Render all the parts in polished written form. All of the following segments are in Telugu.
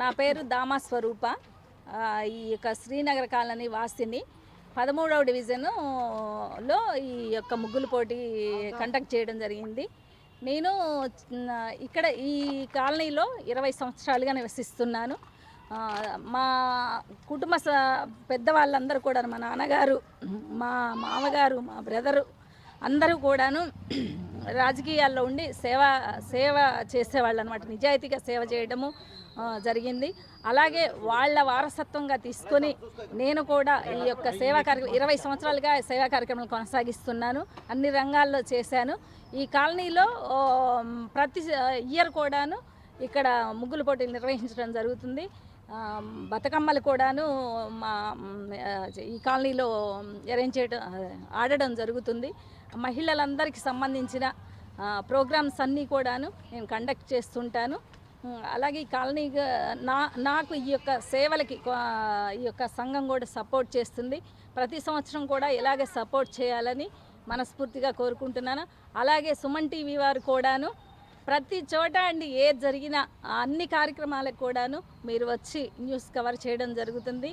నా పేరు దామా స్వరూప. ఈ యొక్క శ్రీనగర్ కాలనీ వాసిని. 13వ డివిజన్‌లో ఈ యొక్క ముగ్గుల పోటీ కండక్ట్ చేయడం జరిగింది. నేను ఇక్కడ ఈ కాలనీలో 20 సంవత్సరాలుగా నివసిస్తున్నాను. మా కుటుంబ పెద్దవాళ్ళందరూ కూడా మా నాన్నగారు, మా మామగారు, మా బ్రదరు అందరూ కూడాను రాజకీయాల్లో ఉండి సేవ చేసేవాళ్ళు అనమాట. నిజాయితీగా సేవ చేయడము జరిగింది. అలాగే వాళ్ళ వారసత్వంగా తీసుకొని నేను కూడా ఈ యొక్క సేవా కార్యక్రమం 20 సంవత్సరాలుగా సేవా కార్యక్రమాలు కొనసాగిస్తున్నాను. అన్ని రంగాల్లో చేశాను. ఈ కాలనీలో ప్రతి ఇయర్ కూడాను ఇక్కడ ముగ్గుల పోటీలు నిర్వహించడం జరుగుతుంది. బతుకమ్మలు కూడాను మా ఈ కాలనీలో ఆడడం జరుగుతుంది. మహిళలందరికీ సంబంధించిన ప్రోగ్రామ్స్ అన్నీ కూడాను నేను కండక్ట్ చేస్తుంటాను. అలాగే ఈ కాలనీ నాకు ఈ యొక్క సేవలకి ఈ యొక్క సంఘం కూడా సపోర్ట్ చేస్తుంది. ప్రతి సంవత్సరం కూడా ఇలాగే సపోర్ట్ చేయాలని మనస్ఫూర్తిగా కోరుకుంటున్నాను. అలాగే సుమన్ టీవీ వారు కూడాను ప్రతి చోట ఏది జరిగినా అన్ని కార్యక్రమాలకు కూడాను మీరు వచ్చి న్యూస్ కవర్ చేయడం జరుగుతుంది.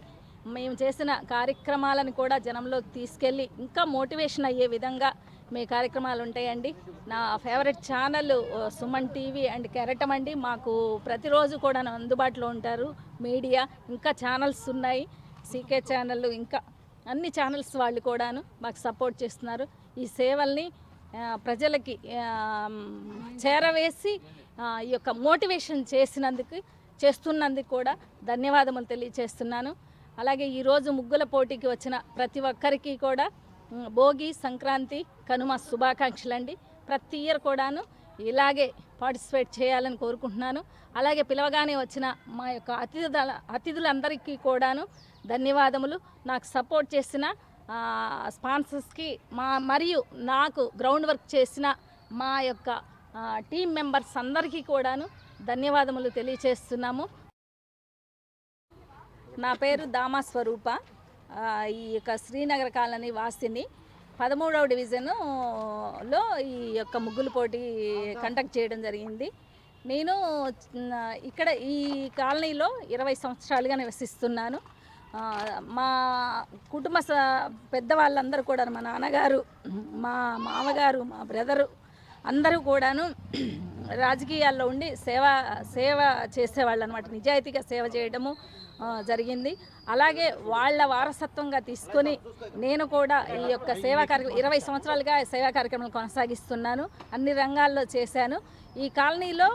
మేము చేసిన కార్యక్రమాలను కూడా జనంలోకి తీసుకెళ్ళి ఇంకా మోటివేషన్ అయ్యే విధంగా మీ కార్యక్రమాలు ఉంటాయండి. నా favourite channel Suman TV and కెరటం అండి. మాకు ప్రతిరోజు కూడా అందుబాటులో ఉంటారు మీడియా. ఇంకా ఛానల్స్ ఉన్నాయి, సీకే ఛానల్, ఇంకా అన్ని ఛానల్స్ వాళ్ళు కూడాను మాకు సపోర్ట్ చేస్తున్నారు. ఈ సేవల్ని ప్రజలకి చేరవేసి ఈ యొక్క మోటివేషన్ చేస్తున్నందుకు కూడా ధన్యవాదములు తెలియజేస్తున్నాను. అలాగే ఈరోజు ముగ్గుల పోటీకి వచ్చిన ప్రతి ఒక్కరికి కూడా భోగి, సంక్రాంతి, కనుమ శుభాకాంక్షలండి. ప్రతి ఇయర్ కూడాను ఇలాగే పార్టిసిపేట్ చేయాలని కోరుకుంటున్నాను. అలాగే పిలవగానే వచ్చిన మా యొక్క అతిథులందరికీ కూడాను ధన్యవాదములు. నాకు సపోర్ట్ చేసిన స్పాన్సర్స్కి మరియు నాకు గ్రౌండ్ వర్క్ చేసిన మా యొక్క టీం మెంబర్స్ అందరికీ కూడాను ధన్యవాదములు తెలియజేస్తున్నాము. నా పేరు దామా స్వరూప. ఈ యొక్క శ్రీనగర్ కాలనీ వాసిని. 13వ డివిజన్‌లో ఈ యొక్క ముగ్గుల పోటీ కండక్ట్ చేయడం జరిగింది. నేను ఇక్కడ ఈ కాలనీలో 20 సంవత్సరాలుగా నివసిస్తున్నాను. మా కుటుంబ పెద్దవాళ్ళందరూ కూడా మా నాన్నగారు, మా మామగారు, మా బ్రదరు అందరూ కూడాను రాజకీయాల్లో ఉండి సేవ చేసేవాళ్ళు అనమాట. నిజాయితీగా సేవ చేయడము జరిగింది. అలాగే వాళ్ళ వారసత్వంగా తీసుకొని నేను కూడా ఈ యొక్క 20 సంవత్సరాలుగా సేవా కార్యక్రమాలు కొనసాగిస్తున్నాను. అన్ని రంగాల్లో చేశాను. ఈ కాలనీలో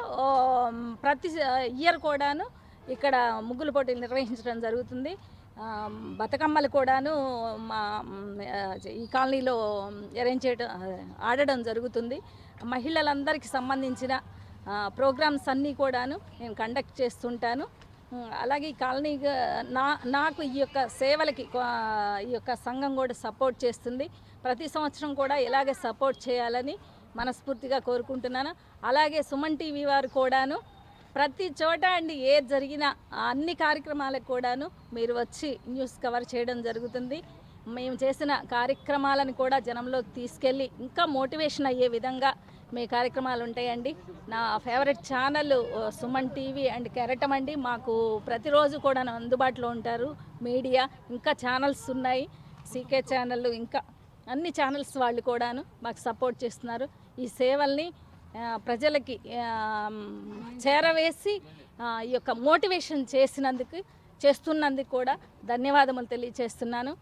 ప్రతి ఇయర్ కూడాను ఇక్కడ ముగ్గుల పోటీలు నిర్వహించడం జరుగుతుంది. బతుకమ్మలు కూడాను ఈ కాలనీలో ఆడడం జరుగుతుంది. మహిళలందరికీ సంబంధించిన ప్రోగ్రామ్స్ అన్నీ కూడాను నేను కండక్ట్ చేస్తుంటాను. అలాగే ఈ కాలనీ నాకు ఈ యొక్క సేవలకి ఈ యొక్క సంఘం కూడా సపోర్ట్ చేస్తుంది. ప్రతి సంవత్సరం కూడా ఇలాగే సపోర్ట్ చేయాలని మనస్ఫూర్తిగా కోరుకుంటున్నాను. అలాగే సుమన్ టీవీ వారు కూడాను ప్రతి చోట ఏది జరిగినా అన్ని కార్యక్రమాలకు కూడాను మీరు వచ్చి న్యూస్ కవర్ చేయడం జరుగుతుంది. మేము చేసిన కార్యక్రమాలను కూడా జనంలోకి తీసుకెళ్ళి ఇంకా మోటివేషన్ అయ్యే విధంగా మీ కార్యక్రమాలు ఉంటాయండి. నా favourite channel Suman TV and కెరటం అండి. మాకు ప్రతిరోజు కూడా అందుబాటులో ఉంటారు మీడియా. ఇంకా ఛానల్స్ ఉన్నాయి, సీకే ఛానల్, ఇంకా అన్ని ఛానల్స్ వాళ్ళు కూడాను మాకు సపోర్ట్ చేస్తున్నారు. ఈ సేవల్ని ప్రజలకి చేరవేసి ఈ యొక్క మోటివేషన్ చేస్తున్నందుకు కూడా ధన్యవాదములు తెలియజేస్తున్నాను.